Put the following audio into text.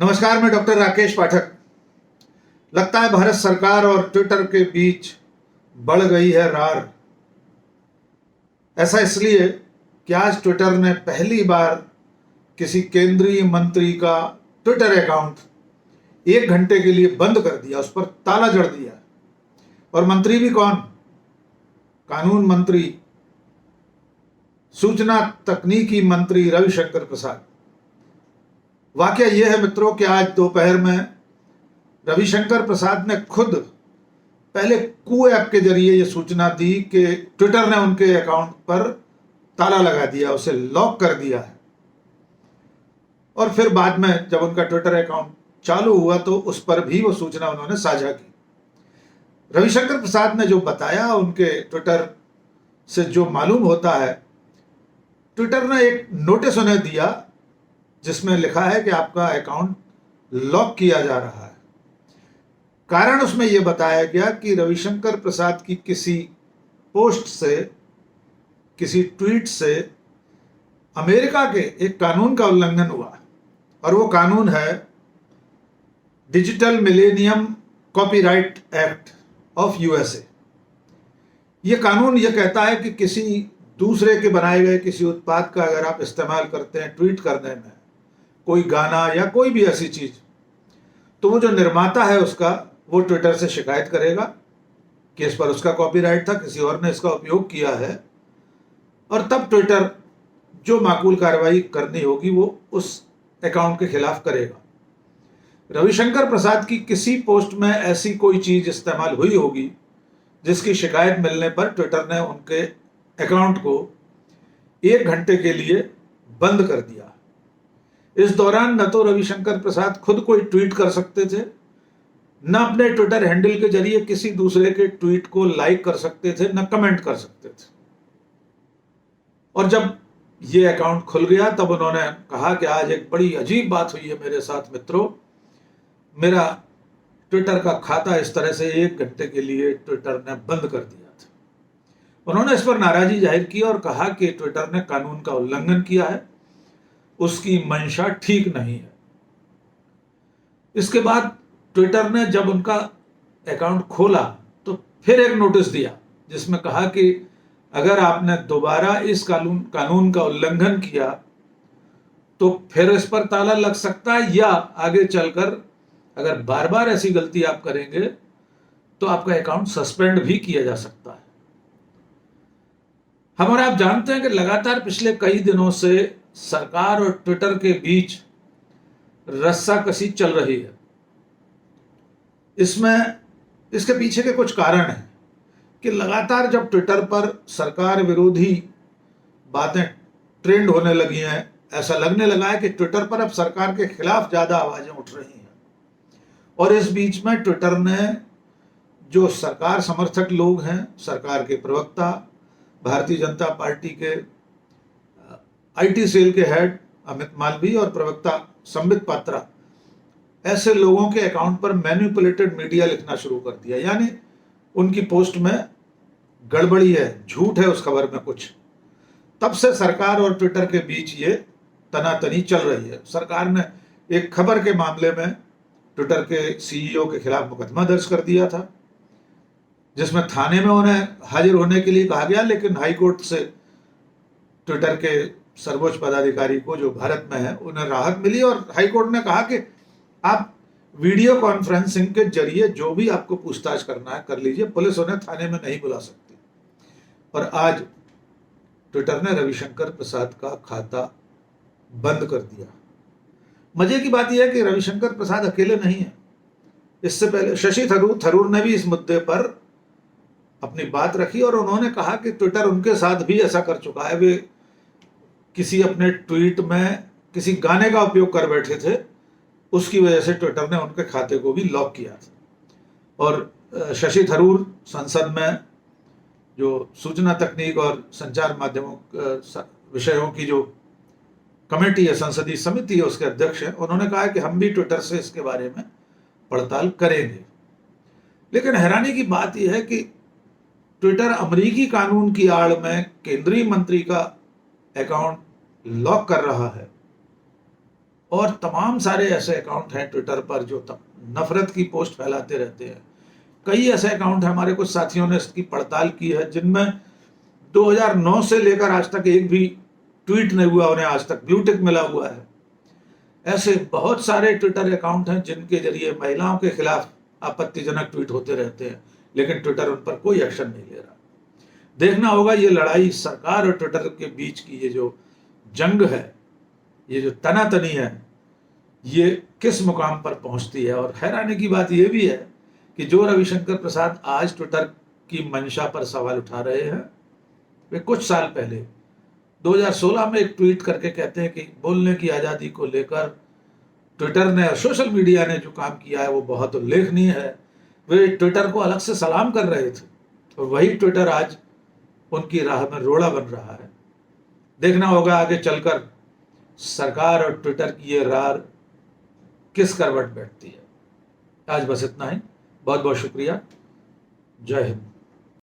नमस्कार, मैं डॉक्टर राकेश पाठक। लगता है भारत सरकार और ट्विटर के बीच बढ़ गई है रार। ऐसा इसलिए कि आज ट्विटर ने पहली बार किसी केंद्रीय मंत्री का ट्विटर अकाउंट 1 घंटे के लिए बंद कर दिया, उस पर ताला जड़ दिया। और मंत्री भी कौन? कानून मंत्री, सूचना तकनीकी मंत्री रविशंकर प्रसाद। वाकया यह है मित्रों कि आज दोपहर में रविशंकर प्रसाद ने खुद पहले कू ऐप के जरिए यह सूचना दी कि ट्विटर ने उनके अकाउंट पर ताला लगा दिया, उसे लॉक कर दिया है। और फिर बाद में जब उनका ट्विटर अकाउंट चालू हुआ तो उस पर भी वो सूचना उन्होंने साझा की। रविशंकर प्रसाद ने जो बताया, उनके ट्विटर से जो मालूम होता है, ट्विटर ने एक नोटिस उन्हें दिया जिसमें लिखा है कि आपका अकाउंट लॉक किया जा रहा है। कारण उसमें यह बताया गया कि रविशंकर प्रसाद की किसी पोस्ट से, किसी ट्वीट से अमेरिका के एक कानून का उल्लंघन हुआ, और वो कानून है digital millennium copyright act of USA. ये कानून यह कहता है कि किसी दूसरे के बनाए गए किसी उत्पाद का अगर आप इस्तेमाल करते हैं ट्वीट करने में, कोई गाना या कोई भी ऐसी चीज, तो वो जो निर्माता है उसका, वो ट्विटर से शिकायत करेगा कि इस पर उसका कॉपीराइट था, किसी और ने इसका उपयोग किया है, और तब ट्विटर जो माकूल कार्रवाई करनी होगी वो उस अकाउंट के खिलाफ करेगा। रविशंकर प्रसाद की किसी पोस्ट में ऐसी कोई चीज इस्तेमाल हुई होगी जिसकी शिकायत मिलने पर ट्विटर ने उनके अकाउंट को 1 घंटे के लिए बंद कर दिया। इस दौरान न तो रविशंकर प्रसाद खुद कोई ट्वीट कर सकते थे, न अपने ट्विटर हैंडल के जरिए किसी दूसरे के ट्वीट को लाइक कर सकते थे, न कमेंट कर सकते थे। और जब ये अकाउंट खुल गया तब उन्होंने कहा कि आज एक बड़ी अजीब बात हुई है मेरे साथ मित्रों। मेरा ट्विटर का खाता इस तरह से 1 घंटे के लिए ट्विटर ने बंद कर दिया था। उन्होंने इस पर नाराजगी जाहिर की और कहा कि ट्विटर ने कानून का उल्लंघन किया है, उसकी मंशा ठीक नहीं है। इसके बाद ट्विटर ने जब उनका अकाउंट खोला तो फिर एक नोटिस दिया जिसमें कहा कि अगर आपने दोबारा इस कानून का उल्लंघन किया तो फिर इस पर ताला लग सकता है, या आगे चलकर अगर बार बार ऐसी गलती आप करेंगे तो आपका अकाउंट सस्पेंड भी किया जा सकता है। हम और आप जानते हैं कि लगातार पिछले कई दिनों से सरकार और ट्विटर के बीच रस्साकसी चल रही है। इसके पीछे के कुछ कारण हैं कि लगातार जब ट्विटर पर सरकार विरोधी बातें ट्रेंड होने लगी हैं, ऐसा लगने लगा है कि ट्विटर पर अब सरकार के खिलाफ ज्यादा आवाजें उठ रही हैं। और इस बीच में ट्विटर ने जो सरकार समर्थक लोग हैं, सरकार के प्रवक्ता, भारतीय जनता पार्टी के आईटी सेल के हेड अमित मालवीय और प्रवक्ता संबित पात्रा, ऐसे लोगों के अकाउंट पर मैनिपुलेटेड मीडिया लिखना शुरू कर दिया। यानी उनकी पोस्ट में गड़बड़ी है, झूठ है उस खबर में कुछ। तब से सरकार और ट्विटर के बीच ये तनातनी चल रही है। सरकार ने एक खबर के मामले में ट्विटर के सीईओ के खिलाफ मुकदमा दर्ज कर दिया था, जिसमें थाने में उन्हें हाजिर होने के लिए कहा गया, लेकिन हाईकोर्ट से ट्विटर के सर्वोच्च पदाधिकारी को जो भारत में है उन्हें राहत मिली और हाईकोर्ट ने कहा कि आप वीडियो कॉन्फ्रेंसिंग के जरिए जो भी आपको पूछताछ करना है कर लीजिए, पुलिस उन्हें थाने में नहीं बुला सकती। और आज ट्विटर ने रविशंकर प्रसाद का खाता बंद कर दिया। मजे की बात यह है कि रविशंकर प्रसाद अकेले नहीं है। इससे पहले शशि थरूर ने भी इस मुद्दे पर अपनी बात रखी और उन्होंने कहा कि ट्विटर उनके साथ भी ऐसा कर चुका है। वे किसी अपने ट्वीट में किसी गाने का उपयोग कर बैठे थे, उसकी वजह से ट्विटर ने उनके खाते को भी लॉक किया था। और शशि थरूर संसद में जो सूचना तकनीक और संचार माध्यमों विषयों की जो कमेटी है, संसदीय समिति है, उसके अध्यक्ष हैं। उन्होंने कहा कि हम भी ट्विटर से इसके बारे में पड़ताल करेंगे। लेकिन हैरानी की बात यह है कि ट्विटर अमेरिकी कानून की आड़ में केंद्रीय मंत्री का अकाउंट लॉक कर रहा है और तमाम सारे ऐसे अकाउंट हैं ट्विटर पर जो नफरत की पोस्ट फैलाते रहते हैं। कई ऐसे अकाउंट हैं, हमारे कुछ साथियों ने इसकी पड़ताल की है, जिनमें 2009 से लेकर आज तक एक भी ट्वीट नहीं हुआ, उन्हें आज तक ब्लू टिक मिला हुआ है। ऐसे बहुत सारे ट्विटर अकाउंट हैं जिनके जरिए महिलाओं के खिलाफ आपत्तिजनक ट्वीट होते रहते हैं, लेकिन ट्विटर उन पर कोई एक्शन नहीं ले रहा। देखना होगा ये लड़ाई सरकार और ट्विटर के बीच की ये जो जंग है, ये जो तनातनी है, ये किस मुकाम पर पहुंचती है। और हैरानी की बात यह भी है कि जो रविशंकर प्रसाद आज ट्विटर की मंशा पर सवाल उठा रहे हैं, वे कुछ साल पहले 2016 में एक ट्वीट करके कहते हैं कि बोलने की आज़ादी को लेकर ट्विटर ने और सोशल मीडिया ने जो काम किया है वो बहुत उल्लेखनीय है। वे ट्विटर को अलग से सलाम कर रहे थे और वही ट्विटर आज उनकी राह में रोड़ा बन रहा है। देखना होगा आगे चलकर सरकार और ट्विटर की ये रार किस करवट बैठती है। आज बस इतना ही। बहुत बहुत शुक्रिया। जय हिंद।